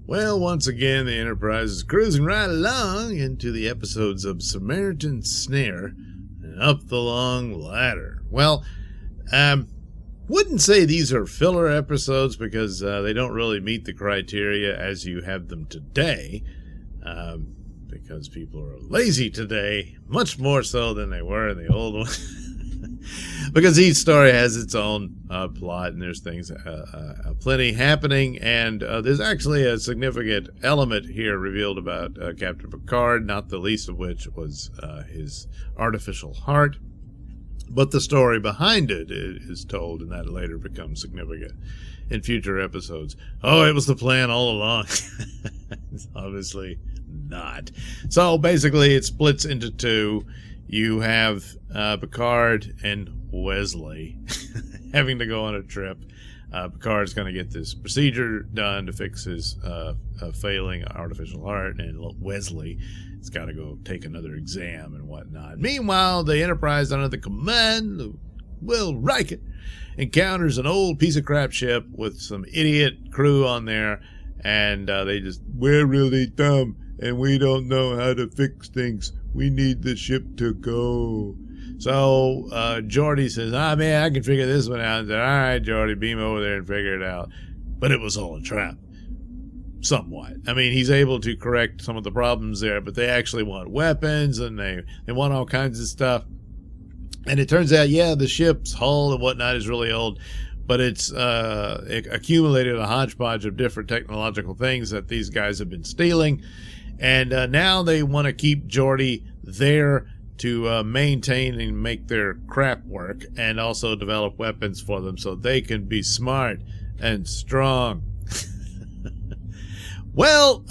Well, once again, the Enterprise is cruising right along into the episodes of Samaritan, Snare, and Up the Long Ladder. Well, wouldn't say these are filler episodes because they don't really meet the criteria as you have them today, because people are lazy today, much more so than they were in the old one. Because each story has its own plot, and there's things plenty happening, and there's actually a significant element here revealed about Captain Picard, not the least of which was his artificial heart. But the story behind it is told, and that later becomes significant in future episodes. Oh, it was the plan all along. It's obviously not. So basically it splits into two. You have Picard and Wesley having to go on a trip. Picard's going to get this procedure done to fix his failing artificial heart, and Wesley has got to go take another exam and whatnot. Meanwhile, the Enterprise, under the command of Will Riker, encounters an old piece of crap ship with some idiot crew on there, and we're really dumb, and we don't know how to fix things. We need the ship to go. So Geordi says, man, I can figure this one out. And said, all right, Geordi, beam over there and figure it out. But it was all a trap. Somewhat. I mean, he's able to correct some of the problems there, but they actually want weapons, and they want all kinds of stuff. And it turns out, yeah, the ship's hull and whatnot is really old, but it accumulated a hodgepodge of different technological things that these guys have been stealing. And now they want to keep Geordi there to maintain and make their crap work, and also develop weapons for them so they can be smart and strong. Well,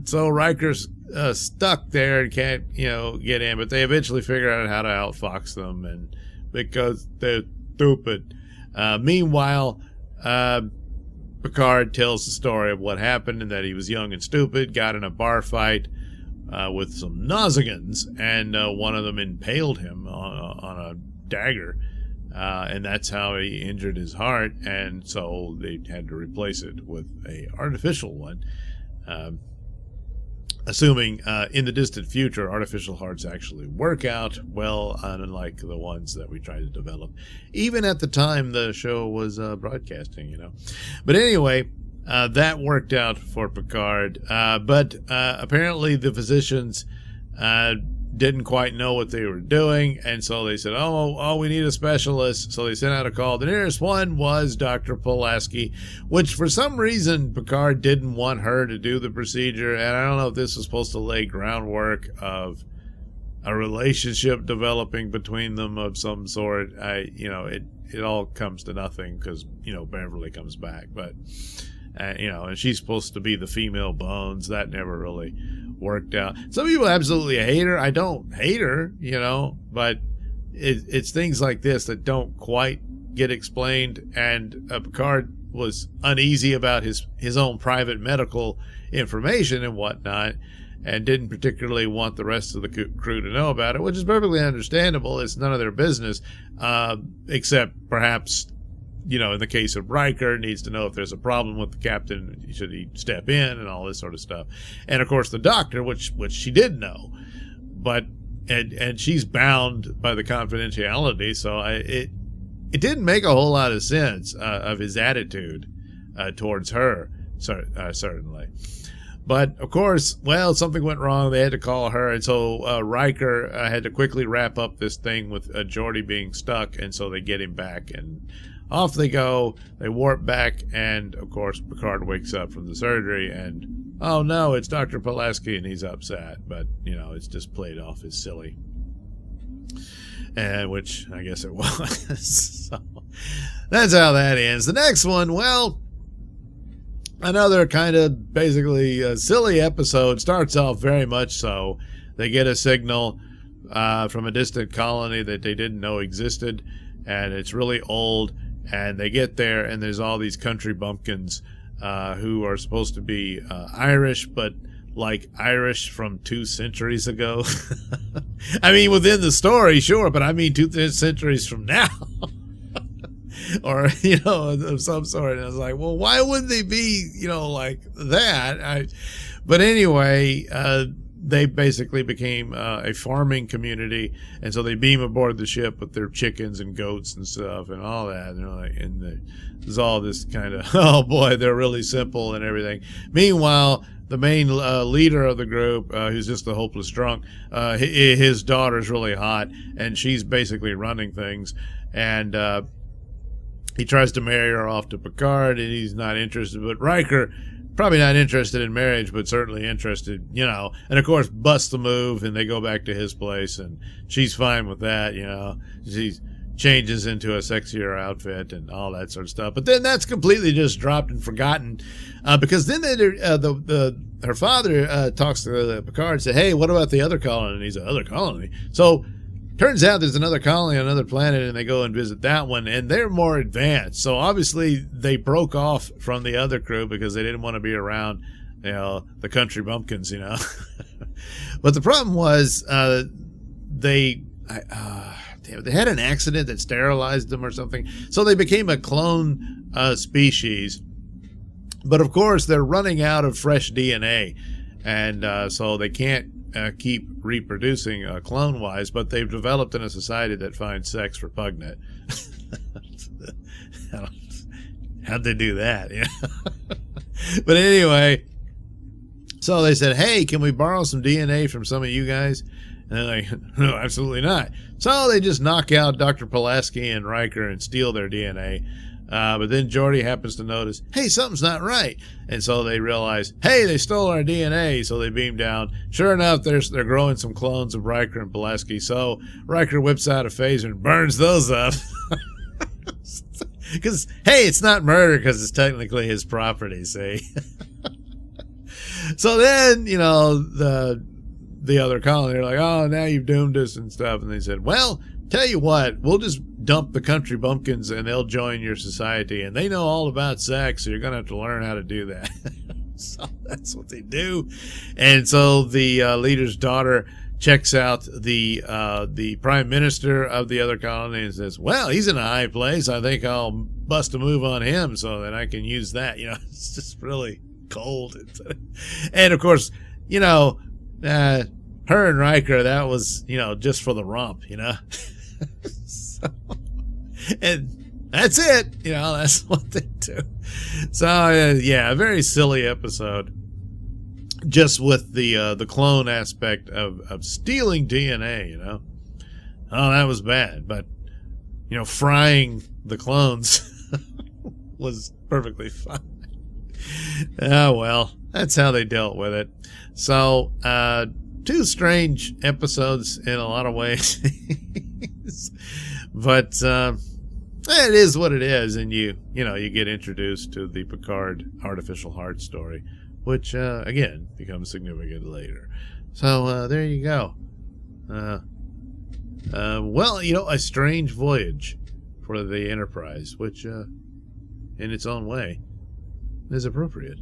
so Riker's stuck there and can't, get in, but they eventually figure out how to outfox them, and because they're stupid. Meanwhile, Picard tells the story of what happened, and that he was young and stupid, got in a bar fight with some Nazigans, and one of them impaled him on a dagger, and that's how he injured his heart, and so they had to replace it with a artificial one, assuming in the distant future artificial hearts actually work out well, unlike the ones that we try to develop even at the time the show was broadcasting. But anyway, that worked out for Picard, but apparently the physicians didn't quite know what they were doing, and so they said, oh, we need a specialist. So they sent out a call. The nearest one was Dr. Pulaski, which for some reason Picard didn't want her to do the procedure, and I don't know if this was supposed to lay groundwork of a relationship developing between them of some sort. It all comes to nothing because Beverly comes back, but and she's supposed to be the female Bones. That never really worked out. Some people absolutely hate her. I don't hate her, but it's things like this that don't quite get explained. And Picard was uneasy about his own private medical information and whatnot, and didn't particularly want the rest of the crew to know about it, which is perfectly understandable. It's none of their business, except perhaps, in the case of Riker, needs to know if there's a problem with the captain, should he step in, and all this sort of stuff. And of course the doctor, which she did know, but and she's bound by the confidentiality, so it didn't make a whole lot of sense of his attitude towards her, certainly. But of course, something went wrong. They had to call her, and so Riker had to quickly wrap up this thing with Geordi being stuck, and so they get him back, and off they go. They warp back, and of course Picard wakes up from the surgery, and oh no, it's Dr. Pulaski, and he's upset, but it's just played off as silly, and which I guess it was. So that's how that ends. The next one, another kind of basically silly episode. Starts off very much so. They get a signal from a distant colony that they didn't know existed, and it's really old. And they get there, and there's all these country bumpkins who are supposed to be Irish, but like Irish from 2 centuries ago. I mean, within the story, sure, but I mean 2 centuries from now. or, of some sort. And I was like, well, why wouldn't they be, like that? But anyway, they basically became a farming community, and so they beam aboard the ship with their chickens and goats and stuff and all that. There's all this kind of, oh boy, they're really simple and everything. Meanwhile, the main leader of the group, who's just a hopeless drunk, his daughter's really hot, and she's basically running things. And he tries to marry her off to Picard, and he's not interested. But Riker, probably not interested in marriage, but certainly interested, And of course, busts the move, and they go back to his place, and she's fine with that, She changes into a sexier outfit and all that sort of stuff. But then that's completely just dropped and forgotten, because then her father talks to Picard and said, "Hey, what about the other colony?" And he's "Other colony?" So turns out there's another colony on another planet, and they go and visit that one, and they're more advanced. So obviously they broke off from the other crew because they didn't want to be around, the country bumpkins, But the problem was they had an accident that sterilized them or something. So they became a clone species. But of course, they're running out of fresh DNA, and so they can't keep reproducing clone-wise, but they've developed in a society that finds sex repugnant. How'd they do that? But anyway, so they said, "Hey, can we borrow some DNA from some of you guys?" And they're like, "No, absolutely not." So they just knock out Dr. Pulaski and Riker and steal their DNA. But then Geordi happens to notice, hey, something's not right. And so they realize, hey, they stole our DNA. So they beam down. Sure enough, they're growing some clones of Riker and Pulaski. So Riker whips out a phaser and burns those up. Because, hey, it's not murder because it's technically his property, see? So then, the other colony, they're like, oh, now you've doomed us and stuff. And they said, well, tell you what, we'll just dump the country bumpkins and they'll join your society. And they know all about sex, so you're going to have to learn how to do that. So that's what they do. And so the leader's daughter checks out the prime minister of the other colony and says, well, he's in a high place. I think I'll bust a move on him so that I can use that. It's just really cold. And of course, her and Riker, that was, just for the romp, So, and that's it, that's what they do. So, a very silly episode, just with the clone aspect of stealing DNA, Oh, that was bad, but, frying the clones was perfectly fine. Oh, well, that's how they dealt with it. So, two strange episodes in a lot of ways. But it is what it is, and you get introduced to the Picard artificial heart story, which again becomes significant later. So there you go. Well, a strange voyage for the Enterprise, which in its own way is appropriate.